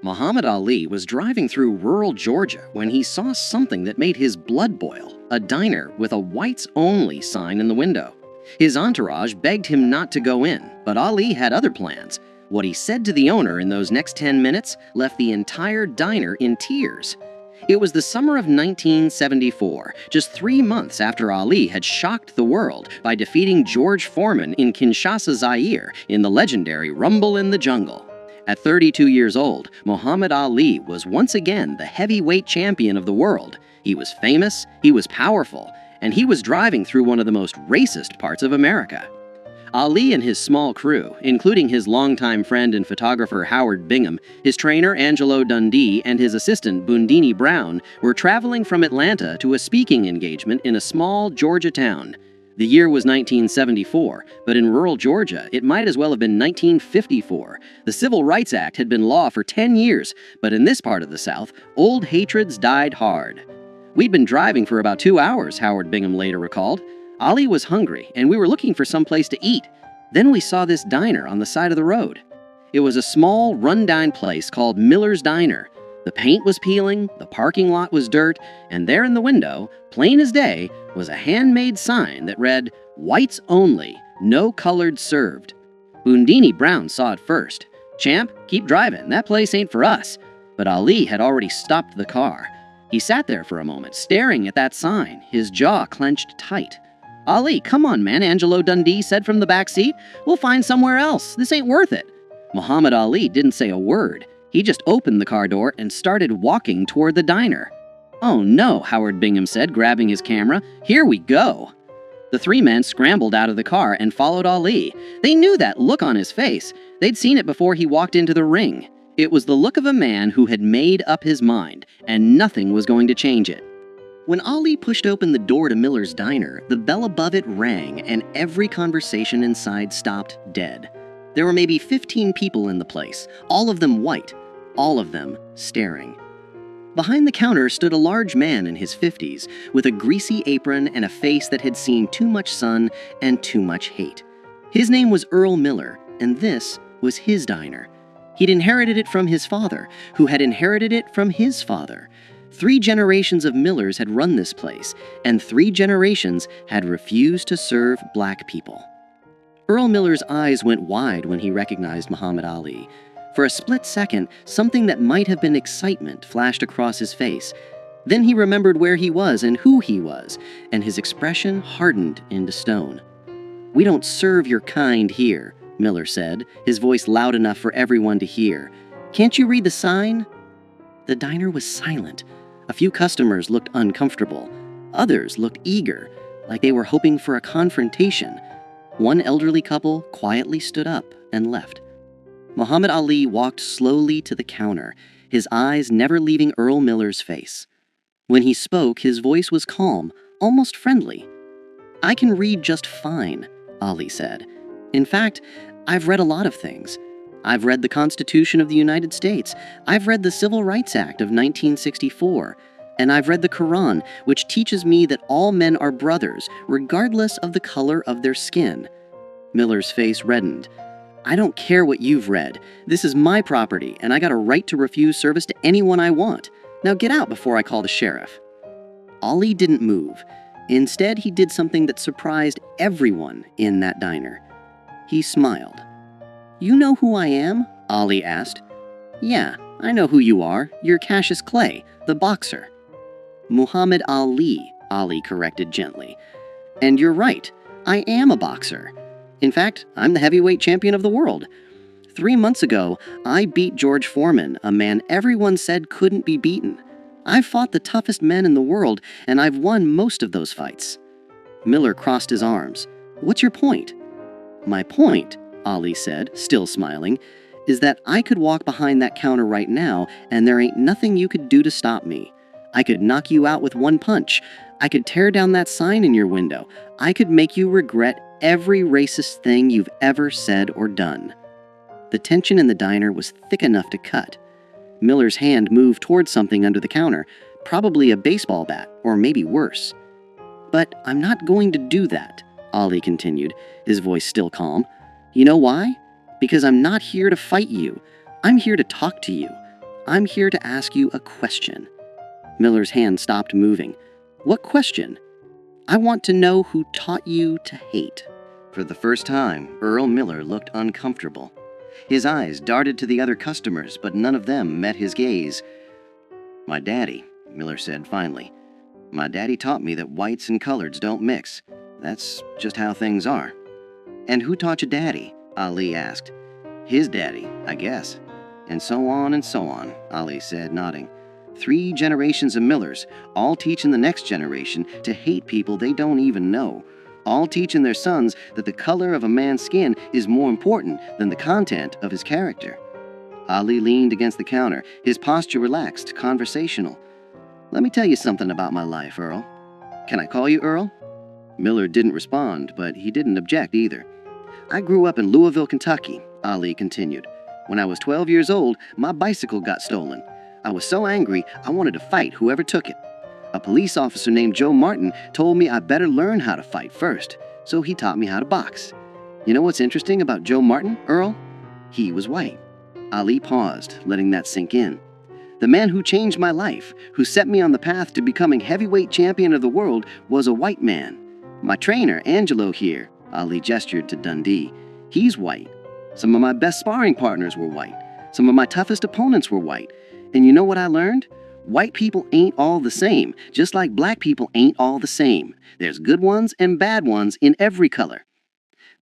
Muhammad Ali was driving through rural Georgia when he saw something that made his blood boil, a diner with a whites-only sign in the window. His entourage begged him not to go in, but Ali had other plans. What he said to the owner in those next 10 minutes left the entire diner in tears. It was the summer of 1974, just 3 months after Ali had shocked the world by defeating George Foreman in Kinshasa, Zaire, in the legendary Rumble in the Jungle. At 32 years old, Muhammad Ali was once again the heavyweight champion of the world. He was famous, he was powerful, and he was driving through one of the most racist parts of America. Ali and his small crew, including his longtime friend and photographer Howard Bingham, his trainer Angelo Dundee, and his assistant Bundini Brown, were traveling from Atlanta to a speaking engagement in a small Georgia town. The year was 1974, but in rural Georgia, it might as well have been 1954. The Civil Rights Act had been law for 10 years, but in this part of the South, old hatreds died hard. "We'd been driving for about 2 hours," Howard Bingham later recalled. "Ali was hungry, and we were looking for some place to eat. Then we saw this diner on the side of the road. It was a small, run-down place called Miller's Diner. The paint was peeling, the parking lot was dirt, and there in the window, plain as day, was a handmade sign that read, 'Whites only, no colored served.' Bundini Brown saw it first. 'Champ, keep driving, that place ain't for us.' But Ali had already stopped the car. He sat there for a moment, staring at that sign, his jaw clenched tight. 'Ali, come on, man,' Angelo Dundee said from the back seat. 'We'll find somewhere else. This ain't worth it.' Muhammad Ali didn't say a word. He just opened the car door and started walking toward the diner. 'Oh no,' Howard Bingham said, grabbing his camera. 'Here we go.' The three men scrambled out of the car and followed Ali. They knew that look on his face. They'd seen it before he walked into the ring. It was the look of a man who had made up his mind, and nothing was going to change it. When Ali pushed open the door to Miller's Diner, the bell above it rang, and every conversation inside stopped dead. There were maybe 15 people in the place, all of them white, all of them staring. Behind the counter stood a large man in his 50s, with a greasy apron and a face that had seen too much sun and too much hate. His name was Earl Miller, and this was his diner. He'd inherited it from his father, who had inherited it from his father. 3 generations of Millers had run this place, and 3 generations had refused to serve black people. Earl Miller's eyes went wide when he recognized Muhammad Ali. For a split second, something that might have been excitement flashed across his face. Then he remembered where he was and who he was, and his expression hardened into stone. "We don't serve your kind here," Miller said, his voice loud enough for everyone to hear. "Can't you read the sign?" The diner was silent. A few customers looked uncomfortable. Others looked eager, like they were hoping for a confrontation. One elderly couple quietly stood up and left. Muhammad Ali walked slowly to the counter, his eyes never leaving Earl Miller's face. When he spoke, his voice was calm, almost friendly. "I can read just fine," Ali said. "In fact, I've read a lot of things. I've read the Constitution of the United States. I've read the Civil Rights Act of 1964. And I've read the Quran, which teaches me that all men are brothers, regardless of the color of their skin." Miller's face reddened. "I don't care what you've read. This is my property, and I got a right to refuse service to anyone I want. Now get out before I call the sheriff." Ali didn't move. Instead, he did something that surprised everyone in that diner. He smiled. "You know who I am?" Ali asked. "Yeah, I know who you are. You're Cassius Clay, the boxer." "Muhammad Ali," Ali corrected gently. "And you're right, I am a boxer. In fact, I'm the heavyweight champion of the world. 3 months ago, I beat George Foreman, a man everyone said couldn't be beaten. I've fought the toughest men in the world, and I've won most of those fights." Miller crossed his arms. "What's your point?" "My point," Ali said, still smiling, "is that I could walk behind that counter right now, and there ain't nothing you could do to stop me. I could knock you out with one punch. I could tear down that sign in your window. I could make you regret every racist thing you've ever said or done." The tension in the diner was thick enough to cut. Miller's hand moved towards something under the counter, probably a baseball bat, or maybe worse. "But I'm not going to do that," Ali continued, his voice still calm. "You know why? Because I'm not here to fight you. I'm here to talk to you. I'm here to ask you a question." Miller's hand stopped moving. "What question?" "I want to know who taught you to hate." For the first time, Earl Miller looked uncomfortable. His eyes darted to the other customers, but none of them met his gaze. "My daddy," Miller said finally. "My daddy taught me that whites and coloreds don't mix. That's just how things are." "And who taught your daddy?" Ali asked. "His daddy, I guess." "And so on, Ali said, nodding. 3 generations of Millers, all teaching the next generation to hate people they don't even know. All teaching their sons that the color of a man's skin is more important than the content of his character." Ali leaned against the counter, his posture relaxed, conversational. "Let me tell you something about my life, Earl." "Can I call you Earl?" Miller didn't respond, but he didn't object either. "I grew up in Louisville, Kentucky," Ali continued. "When I was 12 years old, my bicycle got stolen. I was so angry, I wanted to fight whoever took it. A police officer named Joe Martin told me I better learn how to fight first, so he taught me how to box. You know what's interesting about Joe Martin, Earl? He was white." Ali paused, letting that sink in. "The man who changed my life, who set me on the path to becoming heavyweight champion of the world, was a white man. My trainer, Angelo here," Ali gestured to Dundee, "he's white. Some of my best sparring partners were white. Some of my toughest opponents were white. And you know what I learned? White people ain't all the same, just like black people ain't all the same. There's good ones and bad ones in every color."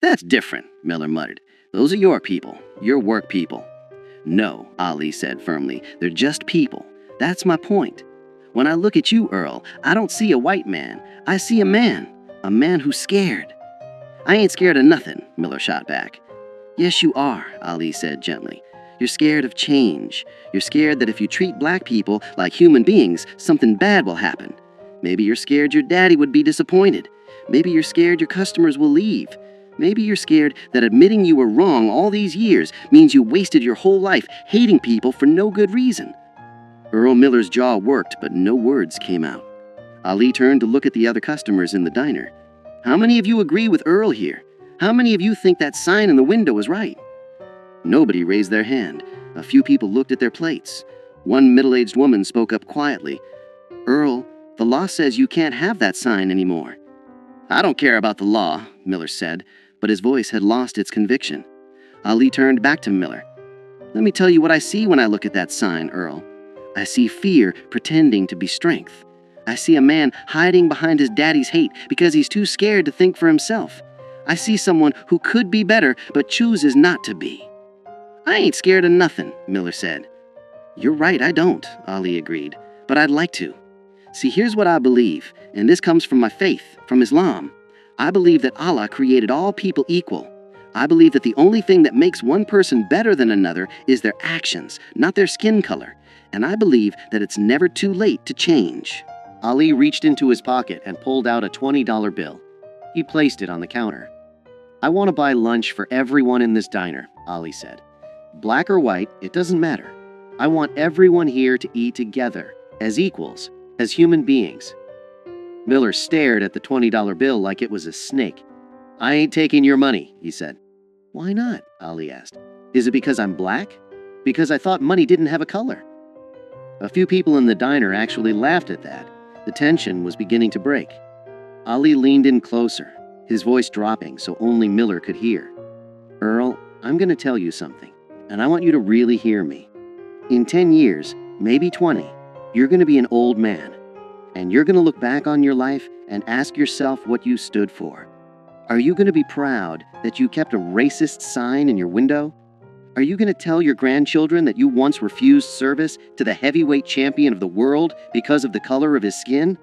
"That's different," Miller muttered. "Those are your people, your work people." "No," Ali said firmly, "they're just people. That's my point. When I look at you, Earl, I don't see a white man. I see a man who's scared." "I ain't scared of nothing," Miller shot back. "Yes, you are," Ali said gently. "You're scared of change. You're scared that if you treat black people like human beings, something bad will happen. Maybe you're scared your daddy would be disappointed. Maybe you're scared your customers will leave. Maybe you're scared that admitting you were wrong all these years means you wasted your whole life hating people for no good reason." Earl Miller's jaw worked, but no words came out. Ali turned to look at the other customers in the diner. "How many of you agree with Earl here? How many of you think that sign in the window is right?" Nobody raised their hand. A few people looked at their plates. One middle-aged woman spoke up quietly. "Earl, the law says you can't have that sign anymore." "I don't care about the law," Miller said, but his voice had lost its conviction. Ali turned back to Miller. "Let me tell you what I see when I look at that sign, Earl. I see fear pretending to be strength. I see a man hiding behind his daddy's hate because he's too scared to think for himself. I see someone who could be better but chooses not to be." "I ain't scared of nothing," Miller said. "You're right, I don't," Ali agreed, "but I'd like to. See, here's what I believe, and this comes from my faith, from Islam. I believe that Allah created all people equal. I believe that the only thing that makes one person better than another is their actions, not their skin color. And I believe that it's never too late to change." Ali reached into his pocket and pulled out a $20 bill. He placed it on the counter. "I want to buy lunch for everyone in this diner," Ali said. "Black or white, it doesn't matter. I want everyone here to eat together, as equals, as human beings." Miller stared at the $20 bill like it was a snake. "I ain't taking your money," he said. "Why not?" Ali asked. "Is it because I'm black? Because I thought money didn't have a color." A few people in the diner actually laughed at that. The tension was beginning to break. Ali leaned in closer, his voice dropping so only Miller could hear. "Earl, I'm going to tell you something, and I want you to really hear me. In 10 years, maybe 20, you're going to be an old man, and you're going to look back on your life and ask yourself what you stood for. Are you going to be proud that you kept a racist sign in your window? Are you going to tell your grandchildren that you once refused service to the heavyweight champion of the world because of the color of his skin?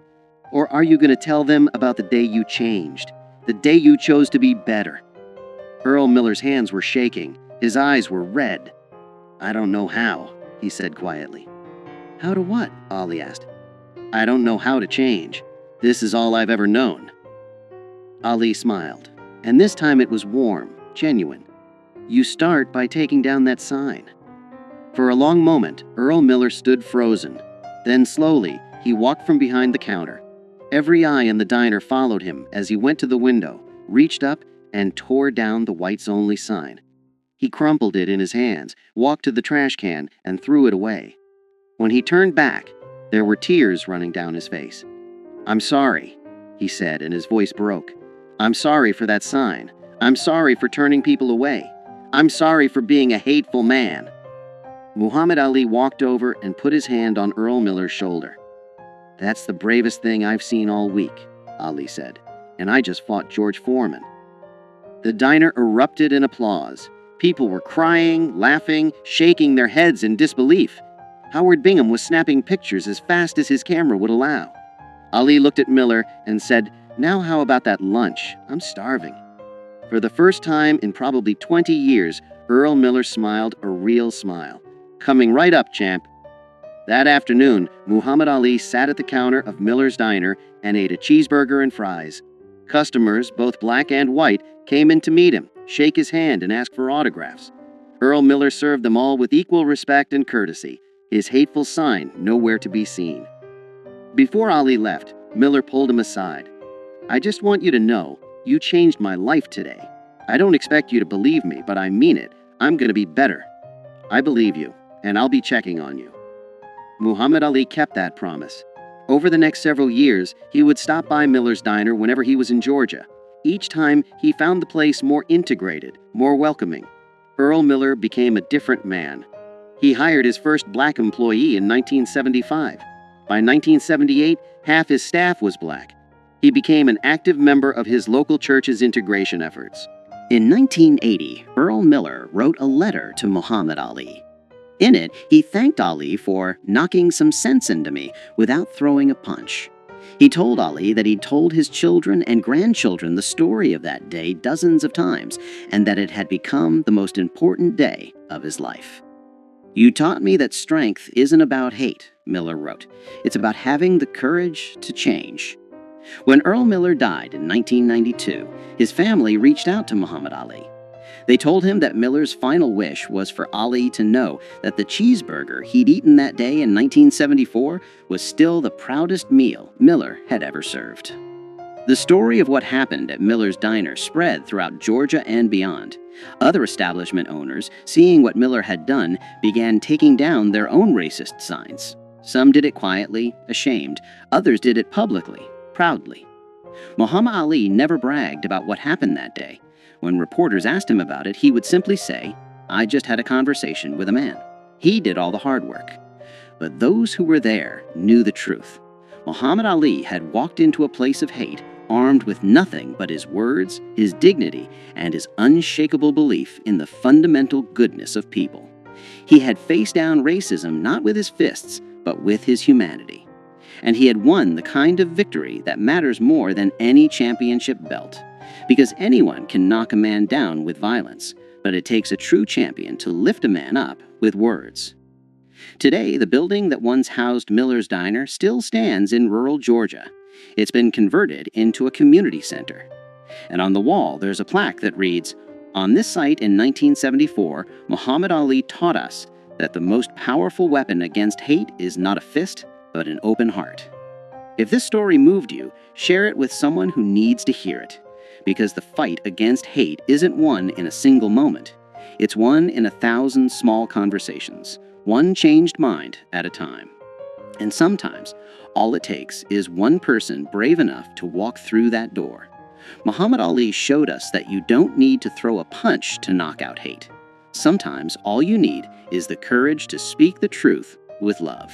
Or are you going to tell them about the day you changed, the day you chose to be better?" Earl Miller's hands were shaking. His eyes were red. "I don't know how," he said quietly. "How to what?" Ali asked. "I don't know how to change. This is all I've ever known." Ali smiled, and this time it was warm, genuine. "You start by taking down that sign." For a long moment, Earl Miller stood frozen. Then slowly, he walked from behind the counter. Every eye in the diner followed him as he went to the window, reached up, and tore down the whites-only sign. He crumpled it in his hands, walked to the trash can, and threw it away. When he turned back, there were tears running down his face. "I'm sorry," he said, and his voice broke. "I'm sorry for that sign. I'm sorry for turning people away. I'm sorry for being a hateful man." Muhammad Ali walked over and put his hand on Earl Miller's shoulder. "That's the bravest thing I've seen all week," Ali said, "and I just fought George Foreman." The diner erupted in applause. People were crying, laughing, shaking their heads in disbelief. Howard Bingham was snapping pictures as fast as his camera would allow. Ali looked at Miller and said, "Now how about that lunch? I'm starving." For the first time in probably 20 years, Earl Miller smiled a real smile. "Coming right up, champ." That afternoon, Muhammad Ali sat at the counter of Miller's Diner and ate a cheeseburger and fries. Customers, both black and white, came in to meet him, shake his hand, and ask for autographs. Earl Miller served them all with equal respect and courtesy, his hateful sign nowhere to be seen. Before Ali left, Miller pulled him aside. "I just want you to know, you changed my life today. I don't expect you to believe me, but I mean it. I'm going to be better. I believe you, and I'll be checking on you." Muhammad Ali kept that promise. Over the next several years, he would stop by Miller's Diner whenever he was in Georgia. Each time, he found the place more integrated, more welcoming. Earl Miller became a different man. He hired his first black employee in 1975. By 1978, half his staff was black. He became an active member of his local church's integration efforts. In 1980, Earl Miller wrote a letter to Muhammad Ali. In it, he thanked Ali for knocking some sense into me without throwing a punch. He told Ali that he'd told his children and grandchildren the story of that day dozens of times, and that it had become the most important day of his life. "You taught me that strength isn't about hate," Miller wrote. "It's about having the courage to change." When Earl Miller died in 1992, his family reached out to Muhammad Ali. They told him that Miller's final wish was for Ali to know that the cheeseburger he'd eaten that day in 1974 was still the proudest meal Miller had ever served. The story of what happened at Miller's Diner spread throughout Georgia and beyond. Other establishment owners, seeing what Miller had done, began taking down their own racist signs. Some did it quietly, ashamed. Others did it publicly, proudly. Muhammad Ali never bragged about what happened that day. When reporters asked him about it, he would simply say, "I just had a conversation with a man. He did all the hard work." But those who were there knew the truth. Muhammad Ali had walked into a place of hate, armed with nothing but his words, his dignity, and his unshakable belief in the fundamental goodness of people. He had faced down racism not with his fists, but with his humanity. And he had won the kind of victory that matters more than any championship belt. Because anyone can knock a man down with violence, but it takes a true champion to lift a man up with words. Today, the building that once housed Miller's Diner still stands in rural Georgia. It's been converted into a community center. And on the wall, there's a plaque that reads, "On this site in 1974, Muhammad Ali taught us that the most powerful weapon against hate is not a fist, but an open heart." If this story moved you, share it with someone who needs to hear it. Because the fight against hate isn't won in a single moment. It's won in 1,000 small conversations, one changed mind at a time. And sometimes, all it takes is one person brave enough to walk through that door. Muhammad Ali showed us that you don't need to throw a punch to knock out hate. Sometimes all you need is the courage to speak the truth with love.